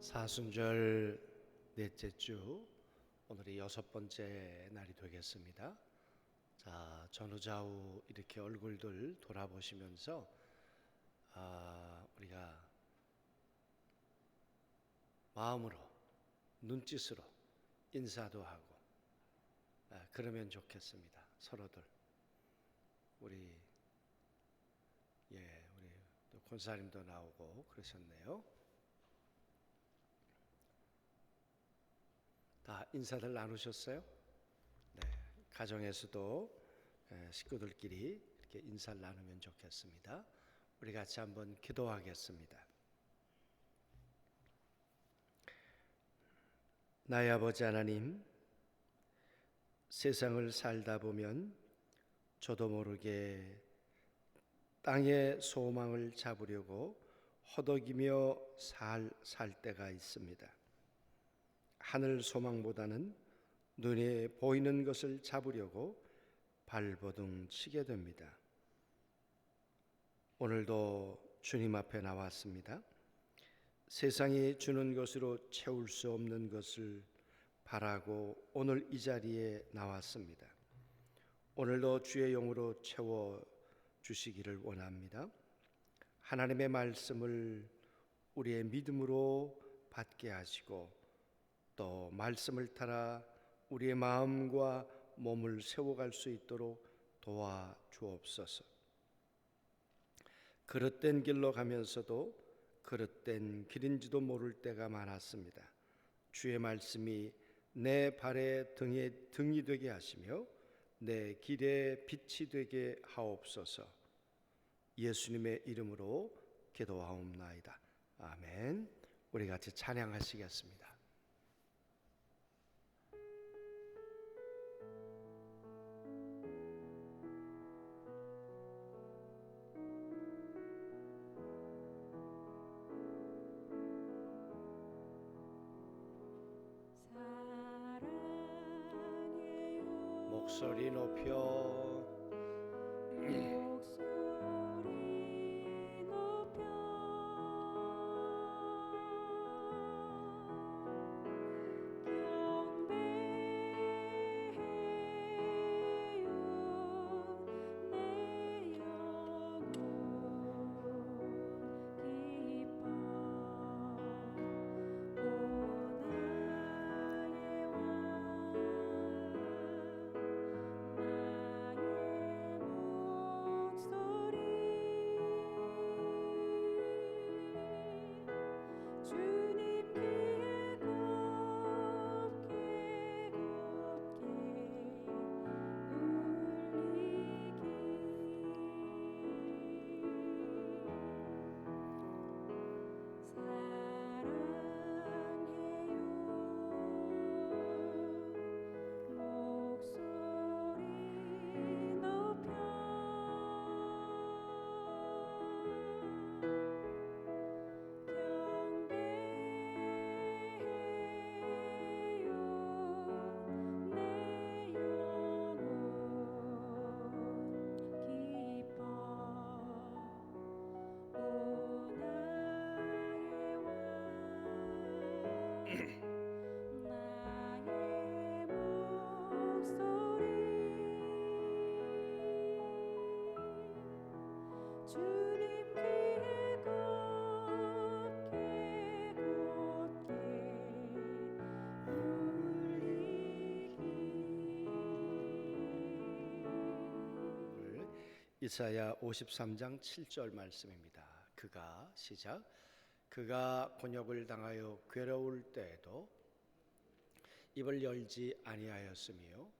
사순절 넷째 주, 오늘이 6번째 날이 되겠습니다. 자, 전후좌우 이렇게 얼굴들 돌아보시면서 우리가 마음으로, 눈짓으로 인사도 하고 그러면 좋겠습니다. 서로들 우리 또 권사님도 나오고 그러셨네요. 다 인사들 나누셨어요? 네, 가정에서도 식구들끼리 이렇게 인사를 나누면 좋겠습니다. 우리 같이 한번 기도하겠습니다. 나의 아버지 하나님, 세상을 살다 보면 저도 모르게 땅의 소망을 잡으려고 허덕이며 살 때가 있습니다. 하늘 소망보다는 눈에 보이는 것을 잡으려고 발버둥 치게 됩니다. 오늘도 주님 앞에 나왔습니다. 세상이 주는 것으로 채울 수 없는 것을 바라고 오늘 이 자리에 나왔습니다. 오늘도 주의 영으로 채워 주시기를 원합니다. 하나님의 말씀을 우리의 믿음으로 받게 하시고 또 말씀을 따라 우리의 마음과 몸을 세워갈 수 있도록 도와주옵소서. 그릇된 길로 가면서도 그릇된 길인지도 모를 때가 많았습니다. 주의 말씀이 내 발의 등이 되게 하시며 내 길의 빛이 되게 하옵소서. 예수님의 이름으로 기도하옵나이다. 아멘. 우리 같이 찬양하시겠습니다. 목소리 높여 이사야 53장 7절 말씀입니다. 그가 곤욕을 당하여 괴로울 때에도 입을 열지 아니하였으며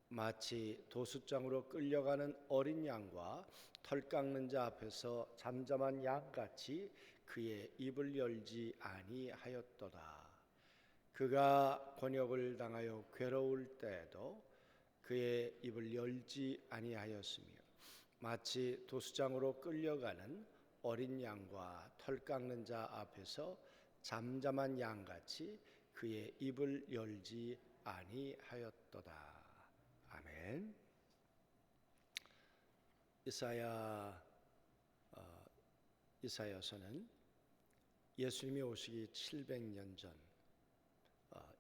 마치 도수장으로 끌려가는 어린 양과 털 깎는 자 앞에서 잠잠한 양같이 그의 입을 열지 아니하였도다. 그가 곤욕을 당하여 괴로울 때에도 그의 입을 열지 아니하였으며 마치 도수장으로 끌려가는 어린 양과 털 깎는 자 앞에서 잠잠한 양같이 그의 입을 열지 아니하였도다. 아멘. 이사야서는 예수님이 오시기 700년 전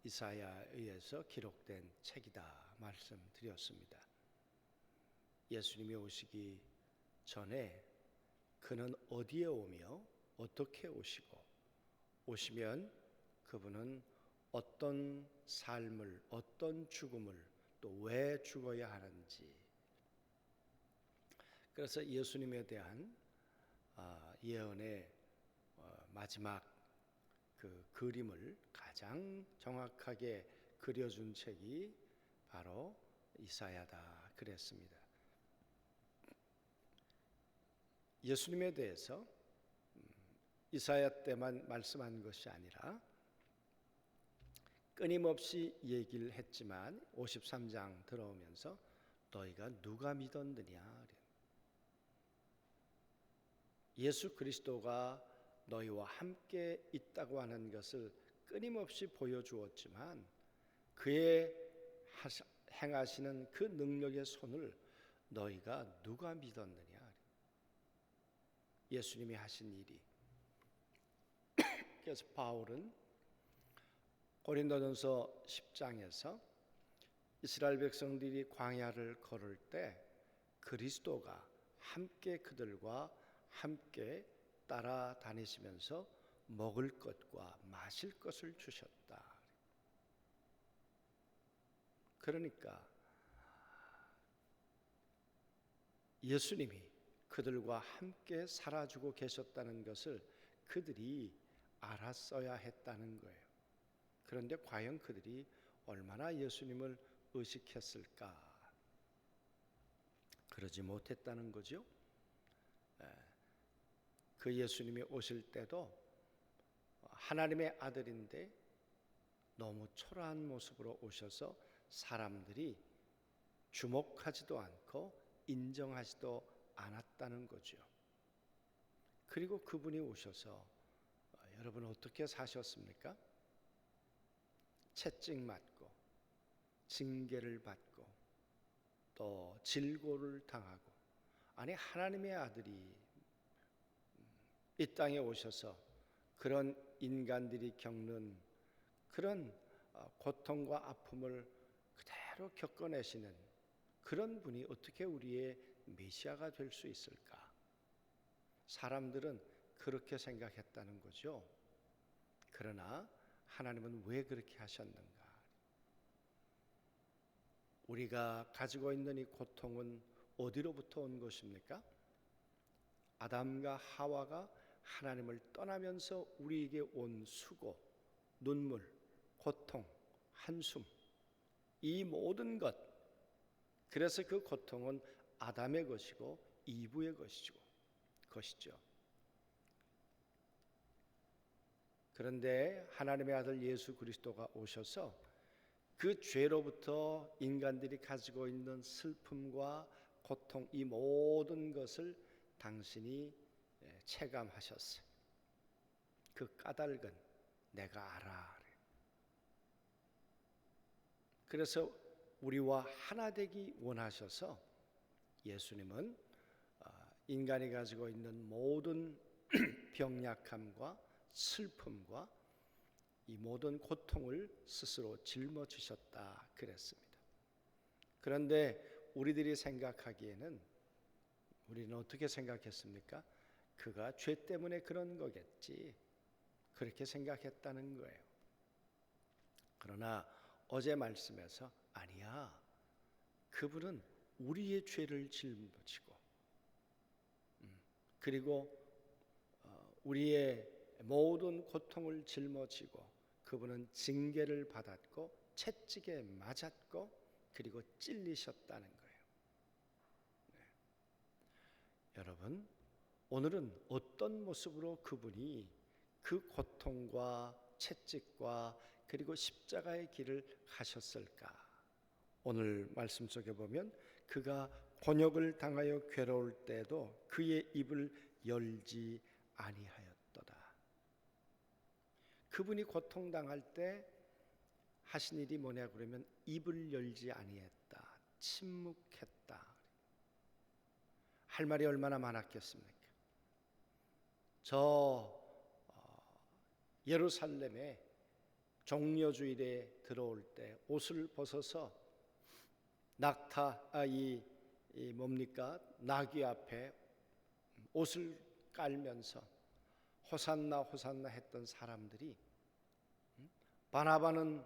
이사야에 의해서 기록된 책이다 말씀드렸습니다. 예수님이 오시기 전에 그는 어디에 오며 어떻게 오시고 오시면 그분은 어떤 삶을, 어떤 죽음을, 또 왜 죽어야 하는지, 그래서 예수님에 대한 예언의 마지막 그 그림을 가장 정확하게 그려준 책이 바로 이사야다 그랬습니다. 예수님에 대해서 이사야 때만 말씀한 것이 아니라 끊임없이 얘기를 했지만 53장 들어오면서 너희가 누가 믿었느냐, 예수 그리스도가 너희와 함께 있다고 하는 것을 끊임없이 보여주었지만 그의 행하시는 그 능력의 손을 너희가 누가 믿었느냐. 예수님이 하신 일이. 그래서 바울은 고린도전서 10장에서 이스라엘 백성들이 광야를 걸을 때 그리스도가 함께 그들과 함께 따라다니시면서 먹을 것과 마실 것을 주셨다. 그러니까 예수님이 그들과 함께 살아주고 계셨다는 것을 그들이 알았어야 했다는 거예요. 그런데 과연 그들이 얼마나 예수님을 의식했을까? 그러지 못했다는 거죠. 그 예수님이 오실 때도 하나님의 아들인데 너무 초라한 모습으로 오셔서 사람들이 주목하지도 않고 인정하지도 않았다는 거죠. 그리고 그분이 오셔서 여러분 어떻게 사셨습니까? 채찍 맞고 징계를 받고 또 질고를 당하고, 아니 하나님의 아들이 이 땅에 오셔서 그런 인간들이 겪는 그런 고통과 아픔을 그대로 겪어내시는 그런 분이 어떻게 우리의 메시아가 될 수 있을까? 사람들은 그렇게 생각했다는 거죠. 그러나 하나님은 왜 그렇게 하셨는가? 우리가 가지고 있는 이 고통은 어디로부터 온 것입니까? 아담과 하와가 하나님을 떠나면서 우리에게 온 수고, 눈물, 고통, 한숨, 이 모든 것, 그래서 그 고통은 아담의 것이고 이브의 것이죠. 그런데 하나님의 아들 예수 그리스도가 오셔서 그 죄로부터 인간들이 가지고 있는 슬픔과 고통, 이 모든 것을 당신이 체감하셨어요. 그 까닭은 내가 알아. 그래서 우리와 하나 되기 원하셔서 예수님은 인간이 가지고 있는 모든 병약함과 슬픔과 이 모든 고통을 스스로 짊어지셨다 그랬습니다. 그런데 우리들이 생각하기에는, 우리는 어떻게 생각했습니까? 그가 죄 때문에 그런 거겠지, 그렇게 생각했다는 거예요. 그러나 어제 말씀에서 아니야, 그분은 우리의 죄를 짊어지고 그리고 우리의 모든 고통을 짊어지고 그분은 징계를 받았고 채찍에 맞았고 그리고 찔리셨다는 거예요. 여러분, 오늘은 어떤 모습으로 그분이 그 고통과 채찍과 그리고 십자가의 길을 가셨을까? 오늘 말씀 속에 보면 그가 곤욕을 당하여 괴로울 때도 그의 입을 열지 아니하였도다. 그분이 고통당할 때 하신 일이 뭐냐 그러면 입을 열지 아니했다, 침묵했다. 할 말이 얼마나 많았겠습니까? 저 예루살렘에 종려주일에 들어올 때 옷을 벗어서 나귀 앞에 옷을 깔면서 호산나 호산나 했던 사람들이, 바나바는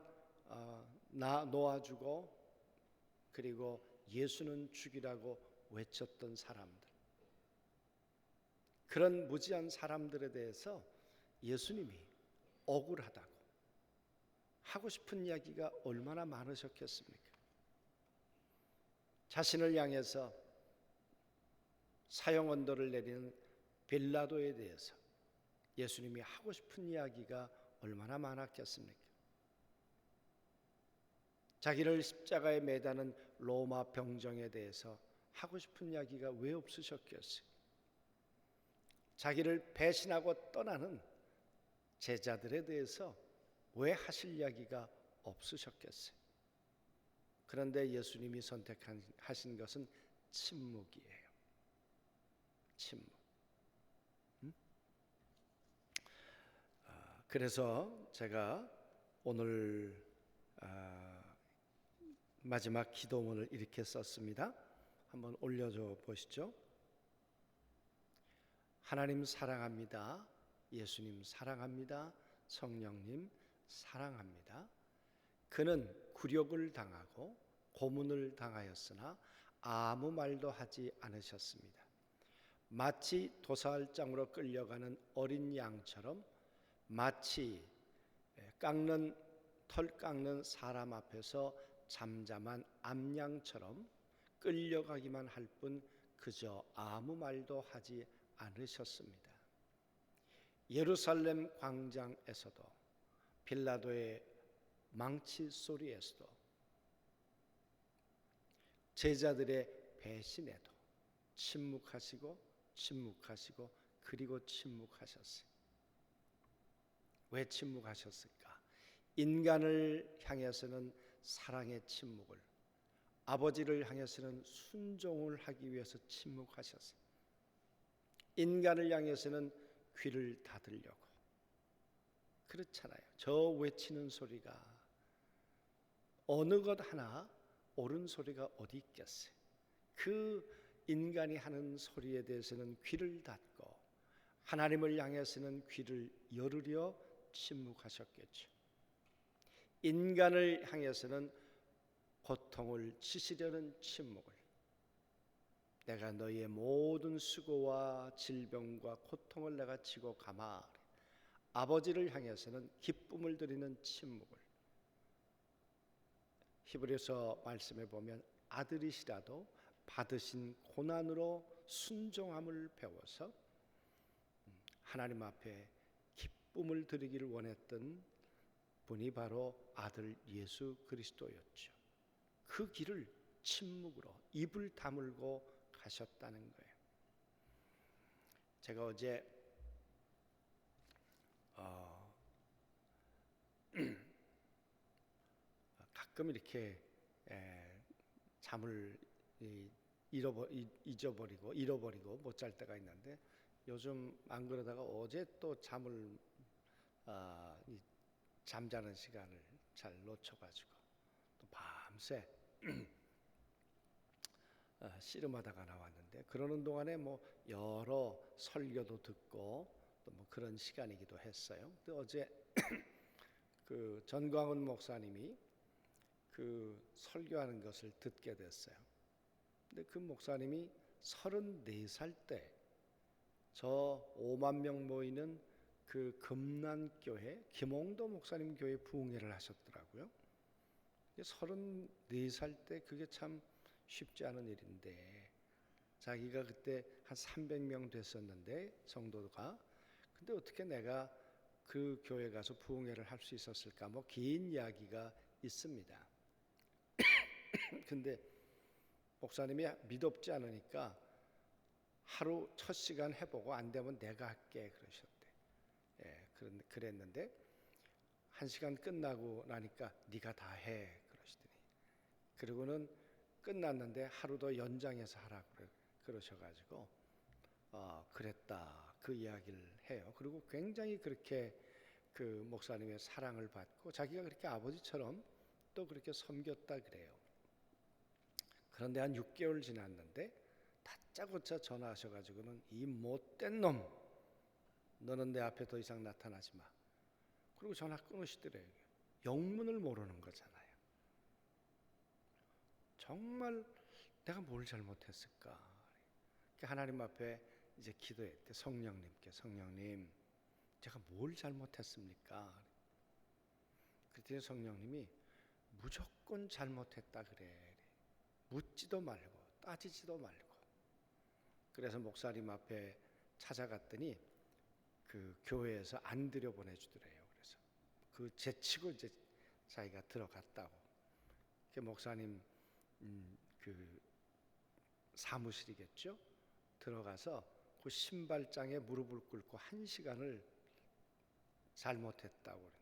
놓아주고 그리고 예수는 죽이라고 외쳤던 사람들, 그런 무지한 사람들에 대해서 예수님이 억울하다고 하고 싶은 이야기가 얼마나 많으셨겠습니까? 자신을 향해서 사형 언도를 내리는 빌라도에 대해서 예수님이 하고 싶은 이야기가 얼마나 많았겠습니까? 자기를 십자가에 매다는 로마 병정에 대해서 하고 싶은 이야기가 왜 없으셨겠어요? 자기를 배신하고 떠나는 제자들에 대해서 왜 하실 이야기가 없으셨겠어요? 그런데 예수님이 선택하신 것은 침묵이에요. 침묵. 그래서 제가 오늘 마지막 기도문을 이렇게 썼습니다. 한번 올려줘 보시죠. 하나님 사랑합니다. 예수님 사랑합니다. 성령님 사랑합니다. 그는 굴욕을 당하고 고문을 당하였으나 아무 말도 하지 않으셨습니다. 마치 도살장으로 끌려가는 어린 양처럼, 마치 털 깎는 사람 앞에서 잠잠한 암양처럼 끌려가기만 할 뿐 그저 아무 말도 하지 않으셨습니다. 예루살렘 광장에서도, 빌라도의 망치 소리에서도, 제자들의 배신에도 침묵하시고 그리고 침묵하셨어요. 왜 침묵하셨을까? 인간을 향해서는 사랑의 침묵을, 아버지를 향해서는 순종을 하기 위해서 침묵하셨어요. 인간을 향해서는 귀를 닫으려고. 그렇잖아요. 저 외치는 소리가, 어느 것 하나 옳은 소리가 어디 있겠어요? 그 인간이 하는 소리에 대해서는 귀를 닫고 하나님을 향해서는 귀를 열으려 침묵하셨겠죠. 인간을 향해서는 고통을 치시려는 침묵을, 내가 너희의 모든 수고와 질병과 고통을 내가 지고 가마. 아버지를 향해서는 기쁨을 드리는 침묵을, 히브리서 말씀에 보면 아들이시라도 받으신 고난으로 순종함을 배워서 하나님 앞에 기쁨을 드리기를 원했던 분이 바로 아들 예수 그리스도였죠. 그 길을 침묵으로 입을 다물고 가셨다는 거예요. 제가 어제 가끔 이렇게 잠을 잃어버리고 못 잘 때가 있는데, 요즘 안 그러다가 어제 또 잠자는 시간을 잘 놓쳐가지고 또 밤새 씨름하다가 나왔는데, 그러는 동안에 뭐 여러 설교도 듣고 또 뭐 그런 시간이기도 했어요. 근데 어제 그 전광훈 목사님이 그 설교하는 것을 듣게 됐어요. 근데 그 목사님이 34살 때 저 5만 명 모이는 그 금난교회 김홍도 목사님 교회 부흥회를 하셨더라고요. 34살 때 그게 참 쉽지 않은 일인데, 자기가 그때 한 300명 됐었는데 성도가, 근데 어떻게 내가 그 교회 가서 부흥회를 할 수 있었을까, 뭐 긴 이야기가 있습니다. 근데 목사님이 믿op지 않으니까 하루 첫 시간 해보고 안 되면 내가 할게 그러셨대. 그랬는데 1시간 끝나고 나니까 네가 다 해 그러시더니, 그리고는 끝났는데 하루 더 연장해서 하라고 그러셔가지고 그랬다 그 이야기를 해요. 그리고 굉장히 그렇게 그 목사님의 사랑을 받고 자기가 그렇게 아버지처럼 또 그렇게 섬겼다 그래요. 그런데 한 6개월 지났는데 다짜고짜 전화하셔가지고는 이 못된 놈, 너는 내 앞에 더 이상 나타나지 마. 그리고 전화 끊으시더래요. 영문을 모르는 거잖아요. 정말 내가 뭘 잘못했을까? 하나님 앞에 이제 기도했대. 성령님, 제가 뭘 잘못했습니까? 그랬더니 성령님이 무조건 잘못했다 그래. 묻지도 말고 따지지도 말고. 그래서 목사님 앞에 찾아갔더니 그 교회에서 안 들여보내주더래요. 그래서 그 제치고 이제 자기가 들어갔다고. 그 목사님 그 사무실이겠죠. 들어가서 그 신발장에 무릎을 꿇고 1시간을 잘못했다고.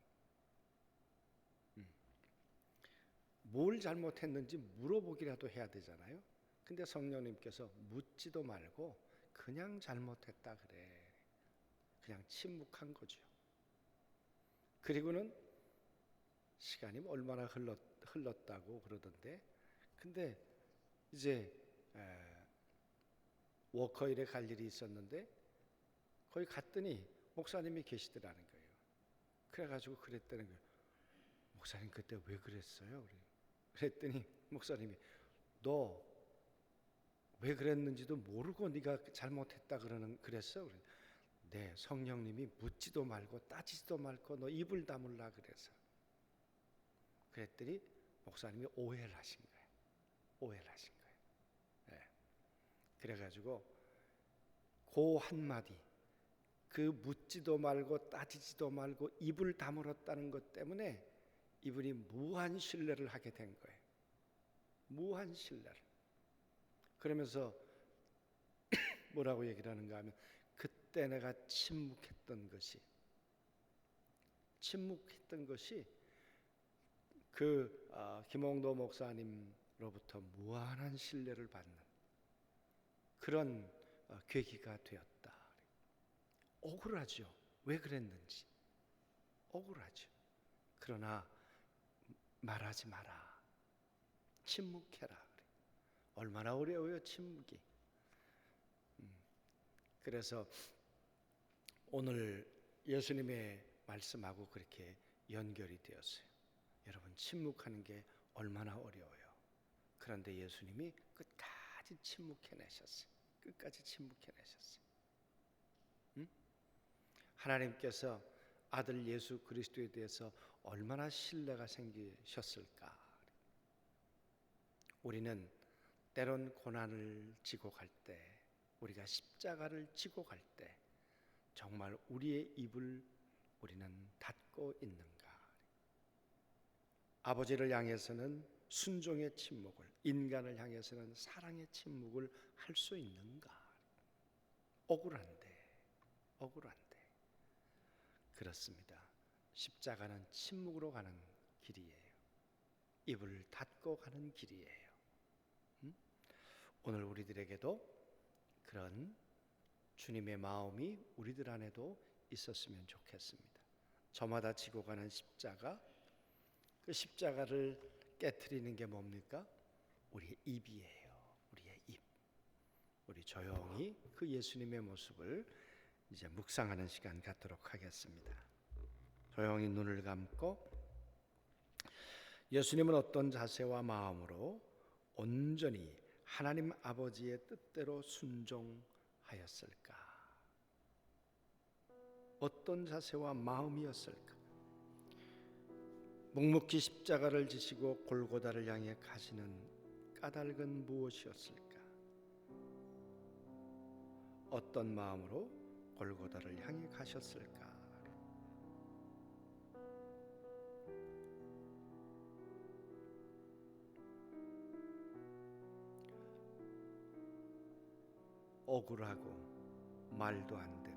뭘 잘못했는지 물어보기라도 해야 되잖아요. 근데 성령님께서 묻지도 말고 그냥 잘못했다 그래. 그냥 침묵한 거죠. 그리고는 시간이 얼마나 흘렀다고 그러던데, 근데 이제 워커힐에 갈 일이 있었는데 거기 갔더니 목사님이 계시더라는 거예요. 그래가지고 그랬다는 거예요. 목사님 그때 왜 그랬어요? 그랬더니 목사님이 너 왜 그랬는지도 모르고 네가 잘못했다 그랬어? 네, 성령님이 묻지도 말고 따지지도 말고 너 입을 다물라 그래서. 그랬더니 목사님이 오해를 하신 거예요. 네. 그래가지고 그 한마디, 그 묻지도 말고 따지지도 말고 입을 다물었다는 것 때문에 이분이 무한 신뢰를 하게 된 거예요. 무한 신뢰를. 그러면서 뭐라고 얘기를 하는가 하면, 그때 내가 침묵했던 것이 그 김홍도 목사님로부터 무한한 신뢰를 받는 그런 계기가 되었다. 억울하죠. 왜 그랬는지 억울하죠. 그러나 말하지 마라. 침묵해라. 얼마나 어려워요, 침묵이. 그래서 오늘 예수님의 말씀하고 그렇게 연결이 되었어요. 여러분, 침묵하는 게 얼마나 어려워요. 그런데 예수님이 끝까지 침묵해내셨어요. 하나님께서 아들 예수 그리스도에 대해서 얼마나 신뢰가 생기셨을까. 우리는 때론 고난을 지고 갈 때, 우리가 십자가를 지고 갈 때 정말 우리의 입을 우리는 닫고 있는가? 아버지를 향해서는 순종의 침묵을, 인간을 향해서는 사랑의 침묵을 할 수 있는가? 억울한데. 그렇습니다. 십자가는 침묵으로 가는 길이에요. 입을 닫고 가는 길이에요. 오늘 우리들에게도 그런 주님의 마음이 우리들 안에도 있었으면 좋겠습니다. 저마다 지고 가는 십자가, 그 십자가를 깨트리는 게 뭡니까? 우리의 입이에요. 우리의 입. 우리 조용히 그 예수님의 모습을 이제 묵상하는 시간 갖도록 하겠습니다. 조용히 눈을 감고 예수님은 어떤 자세와 마음으로 온전히 하나님 아버지의 뜻대로 순종하였을까? 어떤 자세와 마음이었을까? 묵묵히 십자가를 지시고 골고다를 향해 가시는 까닭은 무엇이었을까? 어떤 마음으로 골고다를 향해 가셨을까? 억울하고 말도 안 되고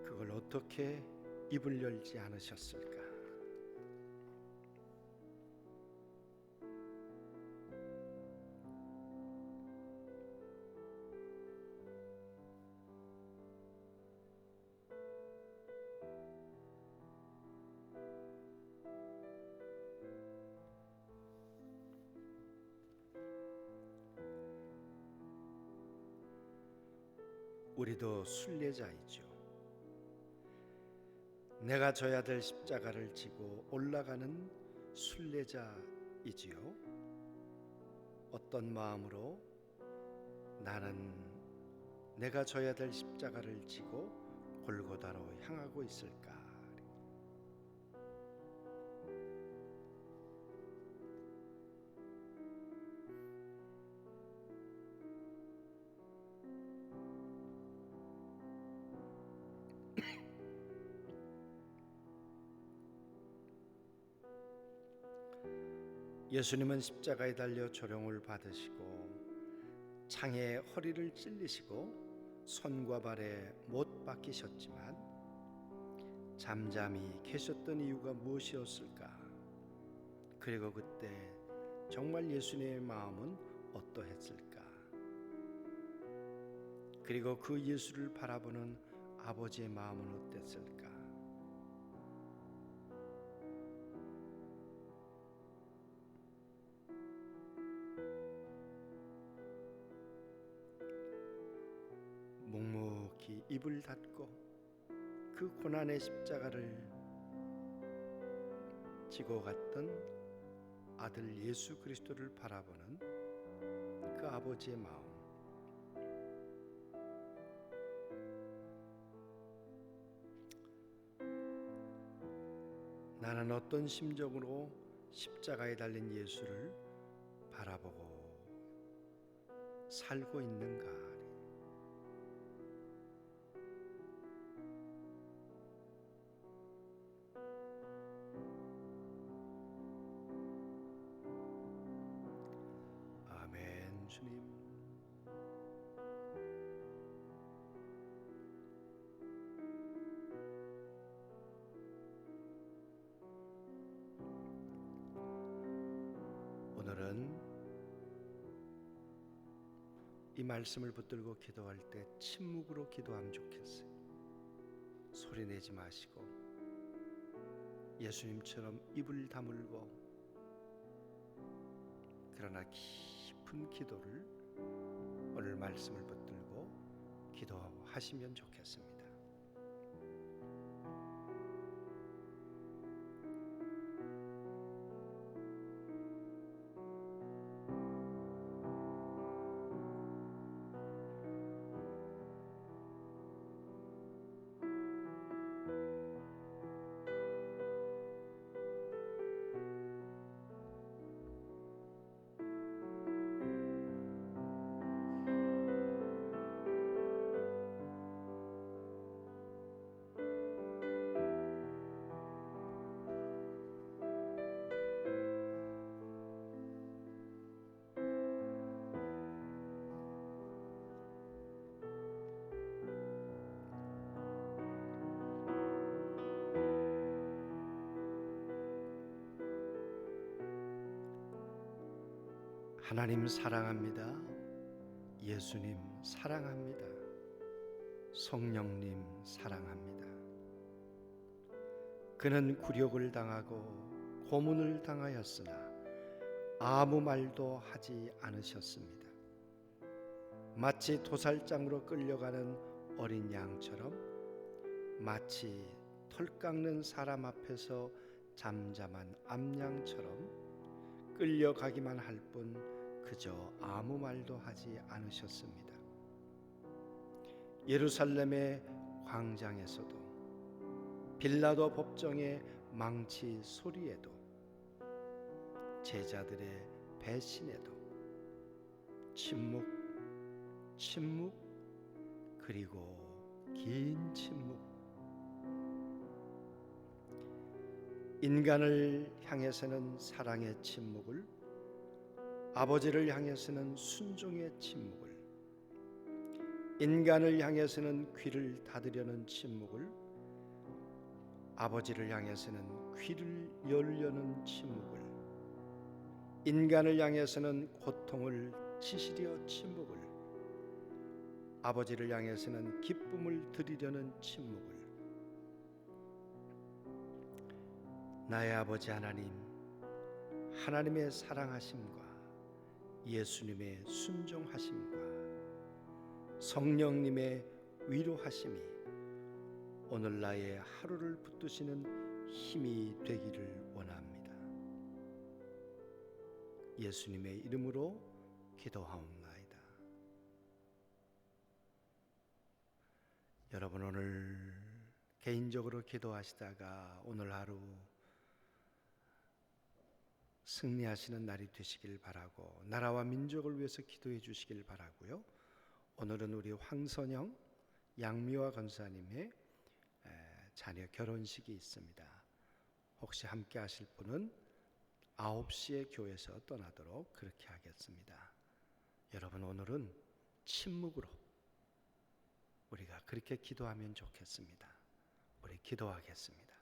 그걸 어떻게 입을 열지 않으셨을까? 우리도 순례자이죠. 내가 져야 될 십자가를 지고 올라가는 순례자이지요. 어떤 마음으로 나는 내가 져야 될 십자가를 지고 골고다로 향하고 있을까? 예수님은 십자가에 달려 조롱을 받으시고 창에 허리를 찔리시고 손과 발에 못 박히셨지만 잠잠히 계셨던 이유가 무엇이었을까? 그리고 그때 정말 예수님의 마음은 어떠했을까? 그리고 그 예수를 바라보는 아버지의 마음은 어땠을까? 묵묵히 입을 닫고 그 고난의 십자가를 지고 갔던 아들 예수 그리스도를 바라보는 그 아버지의 마음, 나는 어떤 심정으로 십자가에 달린 예수를 바라보고 살고 있는가? 아멘. 주님, 오늘은 이 말씀을 붙들고 기도할 때 침묵으로 기도하면 좋겠어요. 소리 내지 마시고 예수님처럼 입을 다물고, 그러나 깊은 기도를 오늘 말씀을 붙들고 기도하시면 좋겠습니다. 하나님 사랑합니다. 예수님 사랑합니다. 성령님 사랑합니다. 그는 굴욕을 당하고 고문을 당하였으나 아무 말도 하지 않으셨습니다. 마치 도살장으로 끌려가는 어린 양처럼, 마치 털 깎는 사람 앞에서 잠잠한 암양처럼 끌려가기만 할 뿐 그저 아무 말도 하지 않으셨습니다. 예루살렘의 광장에서도, 빌라도 법정의 망치 소리에도, 제자들의 배신에도 침묵, 침묵, 그리고 긴 침묵. 인간을 향해서는 사랑의 침묵을, 아버지를 향해서는 순종의 침묵을, 인간을 향해서는 귀를 닫으려는 침묵을, 아버지를 향해서는 귀를 열려는 침묵을, 인간을 향해서는 고통을 치시려 침묵을, 아버지를 향해서는 기쁨을 드리려는 침묵을. 나의 아버지 하나님, 하나님의 사랑하심과 예수님의 순종하심과 성령님의 위로하심이 오늘 나의 하루를 붙드시는 힘이 되기를 원합니다. 예수님의 이름으로 기도하옵나이다. 여러분, 오늘 개인적으로 기도하시다가 오늘 하루 승리하시는 날이 되시길 바라고, 나라와 민족을 위해서 기도해 주시길 바라고요. 오늘은 우리 황선영 양미화 권사님의 자녀 결혼식이 있습니다. 혹시 함께 하실 분은 9시에 교회에서 떠나도록 그렇게 하겠습니다. 여러분, 오늘은 침묵으로 우리가 그렇게 기도하면 좋겠습니다. 우리 기도하겠습니다.